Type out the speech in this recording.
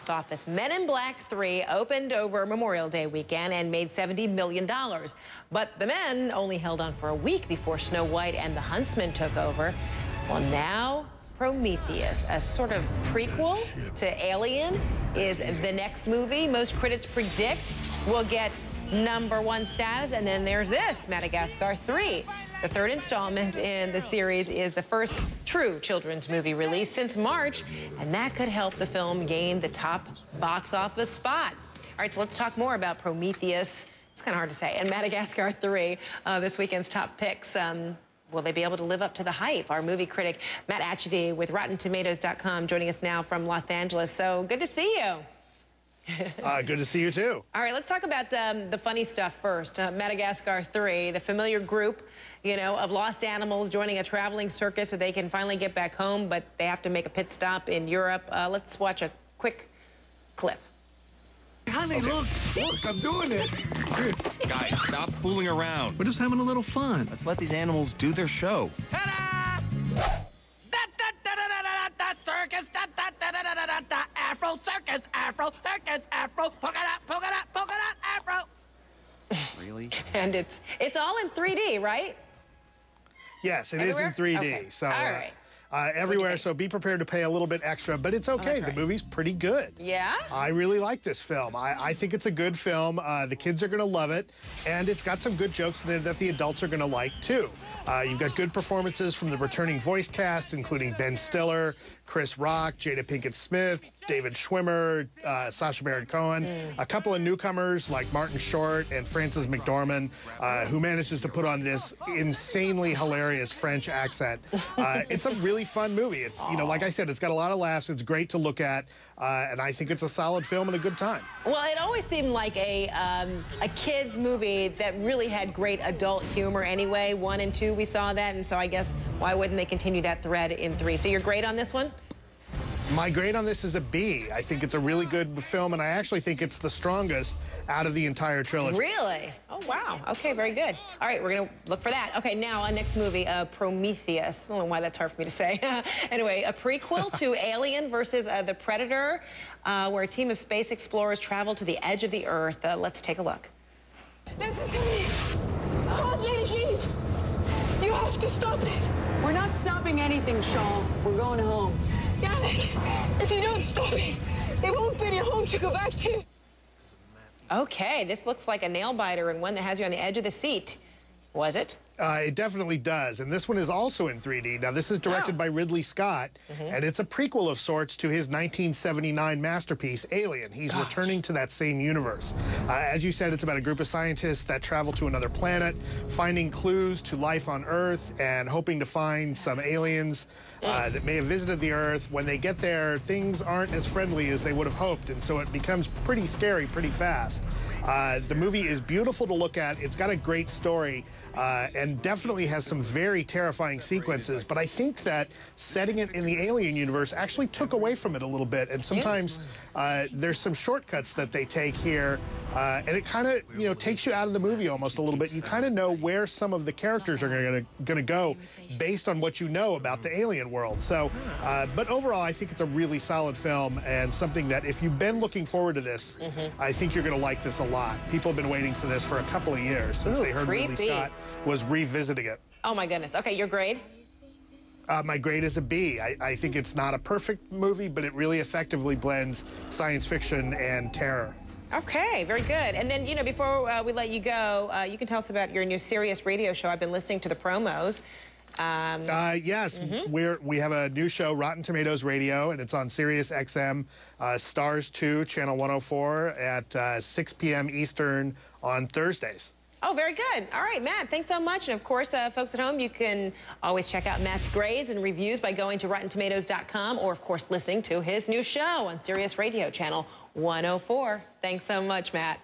box office. Men in Black 3 opened over Memorial Day weekend and made $70 million. But the men only held on for a week before Snow White and the Huntsman took over. Well, now Prometheus, a sort of prequel to Alien, is the next movie most critics predict will get #1 status. And then there's this, Madagascar 3. The third installment in the series is the first true children's movie released since March, and that could help the film gain the top box office spot. All right, so let's talk more about Prometheus. It's kind of hard to say. And Madagascar 3, this weekend's top picks. Will they be able to live up to the hype? Our movie critic, Matt Atchity with RottenTomatoes.com, joining us now from Los Angeles. So good to see you. Good to see you, too. All right, let's talk about the funny stuff first. Madagascar 3, the familiar group, you know, of lost animals joining a traveling circus so they can finally get back home, but they have to make a pit stop in Europe. Let's watch a quick clip. Honey, look, I'm doing it. Guys, stop fooling around. We're just having a little fun. Let's let these animals do their show. Ta-da! Circus, Afro, circus, Afro, circus, Afro, polka dot, Afro. Really? And it's all in 3D, right? Yes, it Everywhere? is in 3D. Okay. So all right. Everywhere, so be prepared to pay a little bit extra, but it's okay. Right. The movie's pretty good. Yeah? I really like this film. I think it's a good film. The kids are going to love it, and it's got some good jokes in there that the adults are going to like, too. You've got good performances from the returning voice cast, including Ben Stiller, Chris Rock, Jada Pinkett Smith, David Schwimmer, Sacha Baron Cohen, a couple of newcomers like Martin Short and Frances McDormand, who manages to put on this insanely hilarious French accent. It's a really fun movie. It's, you know, like I said, it's got a lot of laughs. It's great to look at, and I think it's a solid film and a good time. Well, it always seemed like a kid's movie that really had great adult humor anyway. 1 and 2, we saw that, and so I guess why wouldn't they continue that thread in 3? So you're great on this one? My grade on this is a B. I think it's a really good film, and I actually think it's the strongest out of the entire trilogy. Really? Oh, wow. Okay, very good. All right, we're going to look for that. Okay, now, next movie, Prometheus. I don't know why that's hard for me to say. Anyway, a prequel to Alien versus the Predator, where a team of space explorers travel to the edge of the Earth. Let's take a look. Listen to me. Oh, please. You have to stop it. We're not stopping anything, Sean. We're going home. Yannick, if you don't stop it, there won't be any home to go back to. Okay, this looks like a nail-biter and one that has you on the edge of the seat. Was it? It definitely does, and this one is also in 3D. Now, this is directed by Ridley Scott, and it's a prequel of sorts to his 1979 masterpiece, Alien. He's returning to that same universe. As you said, it's about a group of scientists that travel to another planet, finding clues to life on Earth and hoping to find some aliens that may have visited the Earth. When they get there, things aren't as friendly as they would have hoped, and so it becomes pretty scary pretty fast. The movie is beautiful to look at. It's got a great story, and definitely has some very terrifying sequences, but I think that setting it in the Alien universe actually took away from it a little bit, and sometimes there's some shortcuts that they take here, and it kind of, you know, takes you out of the movie almost a little bit. You kind of know where some of the characters are going to go based on what you know about the alien world. So, but overall, I think it's a really solid film, and something that if you've been looking forward to this, I think you're going to like this a lot. People have been waiting for this for a couple of years since they heard Ridley Scott was revisiting it. Oh, my goodness. Okay, your grade? My grade is a B. I think it's not a perfect movie, but it really effectively blends science fiction and terror. Okay, very good. And then, you know, before we let you go, you can tell us about your new Sirius radio show. I've been listening to the promos. Yes, we have a new show, Rotten Tomatoes Radio, and it's on Sirius XM, Stars 2, Channel 104 at 6 p.m. Eastern on Thursdays. Oh, very good. All right, Matt, thanks so much. And, of course, folks at home, you can always check out Matt's grades and reviews by going to RottenTomatoes.com or, of course, listening to his new show on Sirius Radio, Channel 104. Thanks so much, Matt.